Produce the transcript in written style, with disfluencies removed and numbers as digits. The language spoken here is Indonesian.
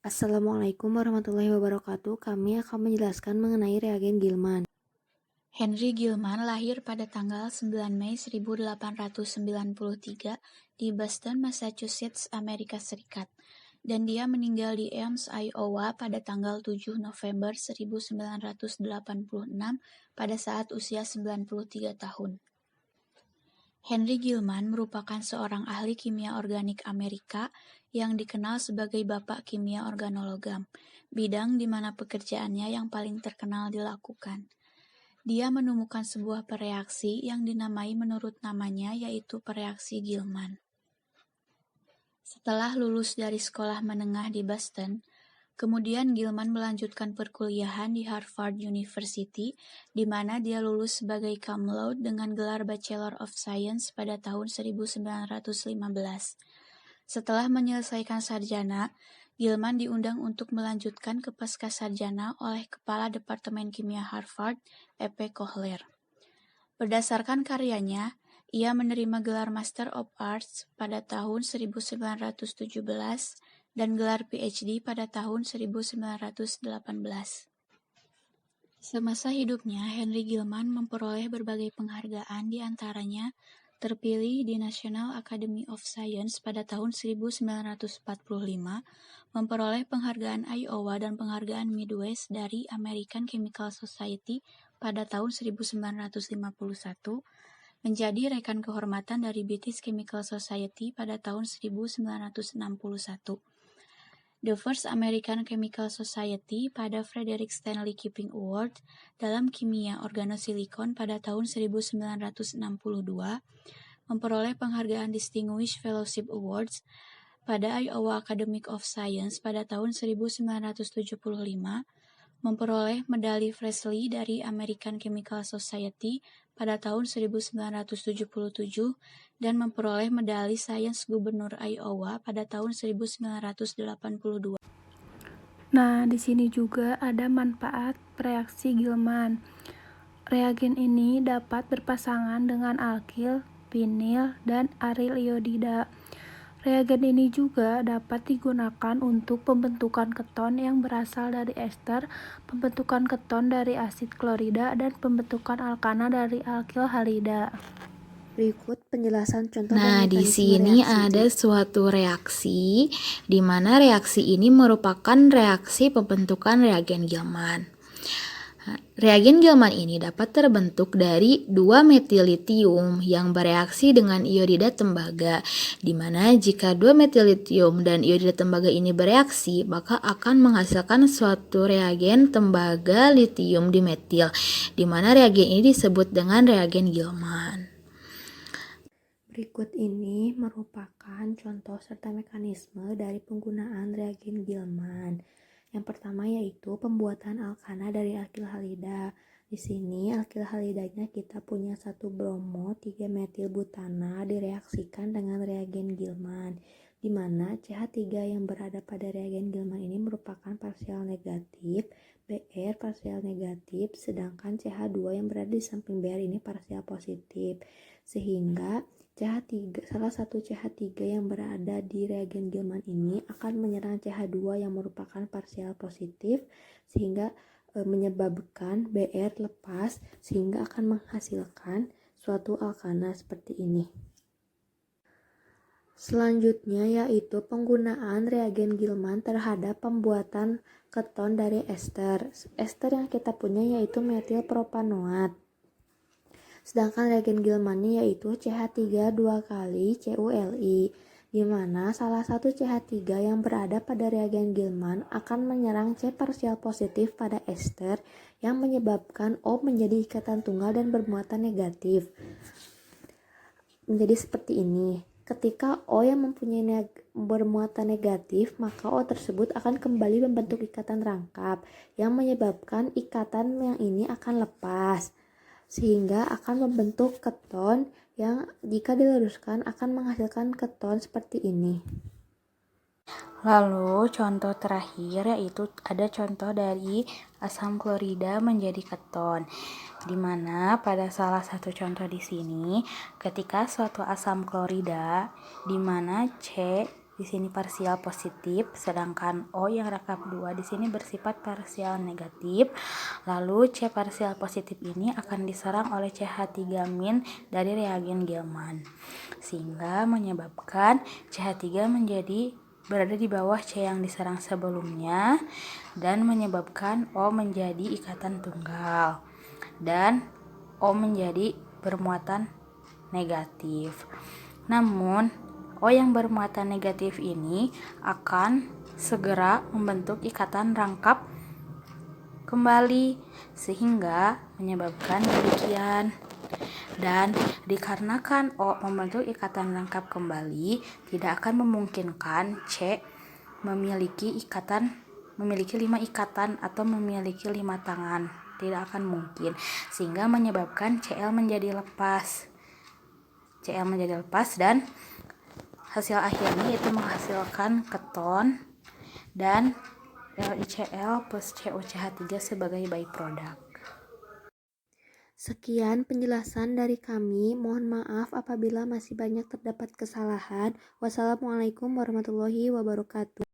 Assalamualaikum warahmatullahi wabarakatuh. Kami akan menjelaskan mengenai reagen Gilman. Henry Gilman lahir pada tanggal 9 Mei 1893 di Boston, Massachusetts, Amerika Serikat, dan dia meninggal di Ames, Iowa pada tanggal 7 November 1986 pada saat usia 93 tahun. Henry Gilman merupakan seorang ahli kimia organik Amerika yang dikenal sebagai Bapak Kimia Organologam, bidang di mana pekerjaannya yang paling terkenal dilakukan. Dia menemukan sebuah pereaksi yang dinamai menurut namanya, yaitu pereaksi Gilman. Setelah lulus dari sekolah menengah di Boston, kemudian Gilman melanjutkan perkuliahan di Harvard University, di mana dia lulus sebagai cum laude dengan gelar Bachelor of Science pada tahun 1915. Setelah menyelesaikan sarjana, Gilman diundang untuk melanjutkan ke pascasarjana oleh Kepala Departemen Kimia Harvard, E.P. Kohler. Berdasarkan karyanya, ia menerima gelar Master of Arts pada tahun 1917 dan gelar PhD pada tahun 1918. Semasa hidupnya, Henry Gilman memperoleh berbagai penghargaan, di antaranya terpilih di National Academy of Science pada tahun 1945, memperoleh penghargaan Iowa dan penghargaan Midwest dari American Chemical Society pada tahun 1951, menjadi rekan kehormatan dari British Chemical Society pada tahun 1961. The First American Chemical Society pada Frederick Stanley Keeping Award dalam kimia organosilikon pada tahun 1962, memperoleh penghargaan Distinguished Fellowship Awards pada Iowa Academy of Science pada tahun 1975, memperoleh medali Presley dari American Chemical Society pada tahun 1977, dan memperoleh medali Sains Gubernur Iowa pada tahun 1982. Nah, di sini juga ada manfaat reaksi Gilman. Reagen ini dapat berpasangan dengan alkil, vinil, dan aril iodida. Reagen ini juga dapat digunakan untuk pembentukan keton yang berasal dari ester, pembentukan keton dari asid klorida, dan pembentukan alkana dari alkil halida. Berikut penjelasan contoh dan Nah, di mekanisme sini reaksi. ada suatu reaksi di mana reaksi ini merupakan reaksi pembentukan reagen Gilman. Reagen Gilman ini dapat terbentuk dari 2-metil litium yang bereaksi dengan iodida tembaga, di mana jika 2-metil litium dan iodida tembaga ini bereaksi, maka akan menghasilkan suatu reagen tembaga litium dimetil, di mana reagen ini disebut dengan reagen Gilman. Berikut ini merupakan contoh serta mekanisme dari penggunaan reagen Gilman. Yang pertama yaitu pembuatan alkana dari alkil halida. Di sini alkil halidanya kita punya 1 bromo 3 metil butana direaksikan dengan reagen Gilman, di mana CH3 yang berada pada reagen Gilman ini merupakan parsial negatif, Br parsial negatif, sedangkan CH2 yang berada di samping Br ini parsial positif, sehingga salah satu CH3 yang berada di reagen Gilman ini akan menyerang CH2 yang merupakan parsial positif, sehingga menyebabkan Br lepas, sehingga akan menghasilkan suatu alkana seperti ini. Selanjutnya yaitu penggunaan reagen Gilman terhadap pembuatan keton dari ester. Ester yang kita punya yaitu metil propanoat. Sedangkan reagen Gilman-nya yaitu CH3 2 kali CuLi, di mana salah satu CH3 yang berada pada reagen Gilman akan menyerang C parsial positif pada ester yang menyebabkan O menjadi ikatan tunggal dan bermuatan negatif. Menjadi seperti ini. Ketika O yang mempunyai bermuatan negatif, maka O tersebut akan kembali membentuk ikatan rangkap yang menyebabkan ikatan yang ini akan lepas, sehingga akan membentuk keton yang jika diluruskan akan menghasilkan keton seperti ini. Lalu contoh terakhir yaitu ada contoh dari asam klorida menjadi keton, di mana pada salah satu contoh di sini ketika suatu asam klorida di mana C di sini parsial positif, sedangkan O yang rangkap 2 di sini bersifat parsial negatif. Lalu C parsial positif ini akan diserang oleh CH3- dari reagen Gilman, sehingga menyebabkan CH3 berada di bawah C yang diserang sebelumnya dan menyebabkan O menjadi ikatan tunggal dan O menjadi bermuatan negatif. Namun O yang bermuatan negatif ini akan segera membentuk ikatan rangkap kembali sehingga menyebabkan demikian. Dan dikarenakan O membentuk ikatan rangkap kembali, tidak akan memungkinkan C memiliki 5 ikatan atau memiliki 5 tangan. Tidak akan mungkin, sehingga menyebabkan Cl menjadi lepas. Dan hasil akhirnya itu menghasilkan keton dan LiCl plus CuCH3 sebagai byproduct. Sekian penjelasan dari kami. Mohon maaf apabila masih banyak terdapat kesalahan. Wassalamualaikum warahmatullahi wabarakatuh.